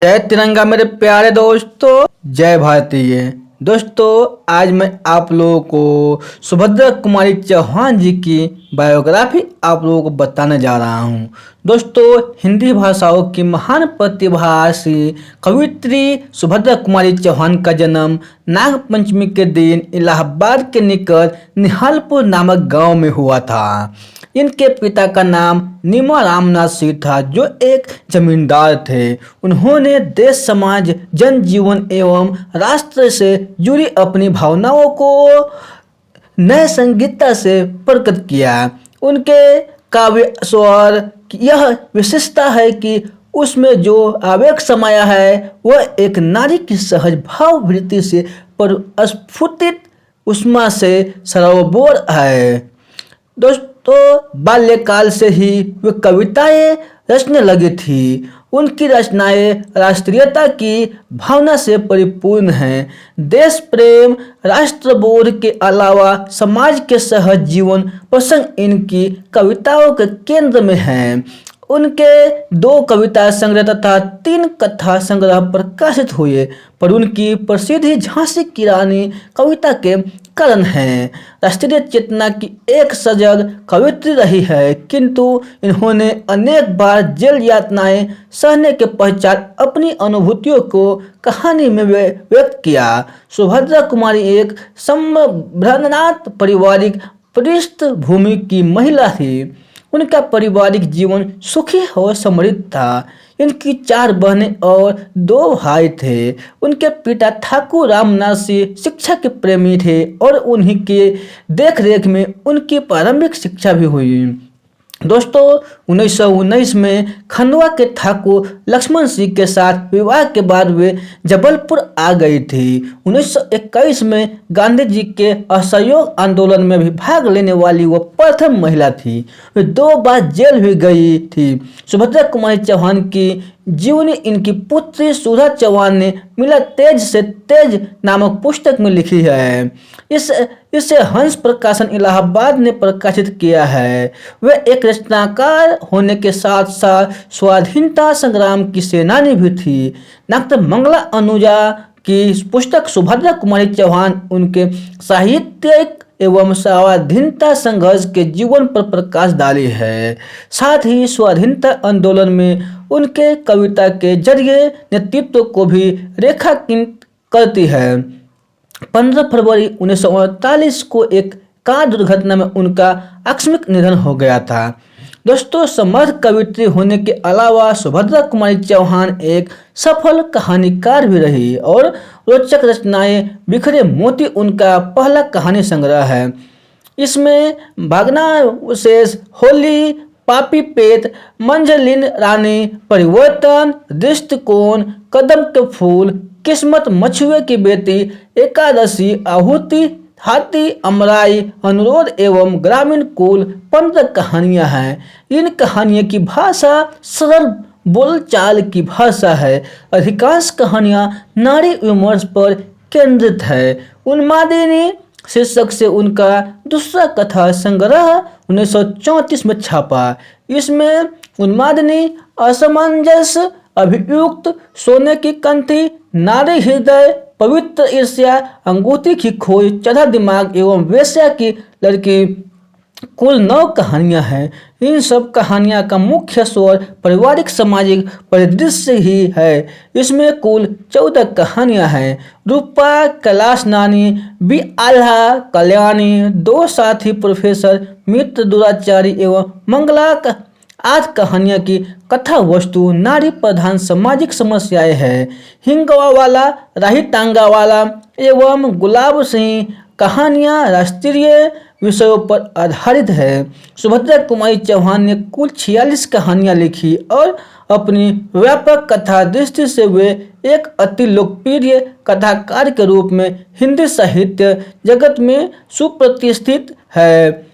जय तिरंगा मेरे प्यारे दोस्तों, जय भारतीय दोस्तों। आज मैं आप लोगों को सुभद्रा कुमारी चौहान जी की बायोग्राफी आप लोगों को बताने जा रहा हूं। दोस्तों, हिंदी भाषाओं की महान प्रतिभाशी कवयित्री सुभद्रा कुमारी चौहान का जन्म नाग पंचमी के दिन इलाहाबाद के निकट निहालपुर नामक गांव में हुआ था। इनके पिता का नाम नीमा रामनाथ सिंह था, जो एक जमींदार थे। उन्होंने देश, समाज, जनजीवन एवं राष्ट्र से जुड़ी अपनी भावनाओं को नए संगीता से प्रकट किया। उनके काव्य स्वर की यह विशेषता है कि उसमें जो आवेग समाया है वह एक नारी की सहज भाववृत्ति से प्रस्फुटित उष्मा से सरोबोर है। दोस्तों, बाल्यकाल से ही वे कविताएं रचने लगी थी। उनकी रचनाएं राष्ट्रीयता की भावना से परिपूर्ण हैं। देश प्रेम, राष्ट्रबोध के अलावा समाज के सहज जीवन प्रसंग इनकी कविताओं के केंद्र में हैं। उनके 2 कविता संग्रह तथा 3 कथा संग्रह प्रकाशित हुए, पर उनकी प्रसिद्धि झांसी की रानी कविता के कारण है। राष्ट्रीय चेतना की एक सजग कवित्री रही है, किंतु इन्होंने अनेक बार जेल यातनाएं सहने के पश्चात अपनी अनुभूतियों को कहानी में व्यक्त किया। सुभद्रा कुमारी एक संभ्रांत पारिवारिक पृष्ठभूमि की महिला थी। उनका पारिवारिक जीवन सुखी और समृद्ध था। इनकी 4 बहनें और 2 भाई थे। उनके पिता ठाकुर रामनाथ सिंह शिक्षा के प्रेमी थे और उन्हीं के देखरेख में उनकी प्रारंभिक शिक्षा भी हुई। दोस्तों, 1919 में खंडवा के ठाकुर लक्ष्मण सिंह के साथ विवाह के बाद वे जबलपुर आ गई थी। 1921 में गांधी जी के असहयोग आंदोलन में भी भाग लेने वाली वह प्रथम महिला थी। वे 2 बार जेल भी गई थी। सुभद्रा कुमारी चौहान की जीवनी इनकी पुत्री सुधा चौहान ने मिला तेज से तेज नामक पुस्तक में लिखी है। इसे हंस प्रकाशन इलाहाबाद ने प्रकाशित किया है। वे एक रचनाकार होने के साथ साथ स्वाधीनता संग्राम की सेनानी भी थी। डॉक्टर मंगला अनुजा की पुस्तक सुभद्रा कुमारी चौहान उनके साहित्यिक एवं स्वाधीनता संघर्ष के जीवन पर प्रकाश डाली है। साथ ही स्वाधीनता आंदोलन में उनके कविता के जरिए नेतृत्व को भी रेखांकित करती है। 15 फरवरी 1948 को एक कार दुर्घटना में उनका आकस्मिक निधन हो गया था। दोस्तों, समर्थ कवित्री होने के अलावा सुभद्रा कुमारी चौहान एक सफल कहानीकार भी रही और रोचक रचनाएं बिखरे मोती उनका पहला कहानी संग्रह है। इसमें भग्नावशेष, होली, पापी पेट, मंझलिन रानी, परिवर्तन, दृष्टिकोण, कदम के फूल, किस्मत, मछुए की बेटी, एकादशी, आहुति, हाथी, अमराई, अनुरोध एवं ग्रामीण कुल 15 कहानियां हैं। इन कहानियों की भाषा सरल बोलचाल की भाषा है। अधिकांश कहानियां नारी विमर्श पर केंद्रित है। उन्मादिनी शीर्षक से उनका दूसरा कथा संग्रह 1934 में छापा। इसमें उन्मादिनी, असमंजस, अभियुक्त, सोने की कंठी, नारी हृदय, पवित्र ईर्ष्या, अंगूठी की खोज, चढ़ा दिमाग एवं वेश्या की लड़की कुल 9 कहानियां हैं। इन सब कहानियां का मुख्य स्वर पारिवारिक सामाजिक परिदृश्य ही है। इसमें कुल 14 कहानियां हैं। रूपा, कैलाश नानी, बी आल्हा, कल्याणी, 2 साथी, प्रोफेसर, मित्र, दुराचारी एवं मंगला। 8 कहानियां की कथा वस्तु नारी प्रधान सामाजिक समस्याएं हैं। हिंगवा वाला, राही टांगा वाला एवं गुलाब सिंह कहानियां राष्ट्रीय विषयों पर आधारित है। सुभद्रा कुमारी चौहान ने कुल 46 कहानियां लिखी और अपनी व्यापक कथा दृष्टि से वे एक अति लोकप्रिय कथाकार के रूप में हिंदी साहित्य जगत में सुप्रतिष्ठित है।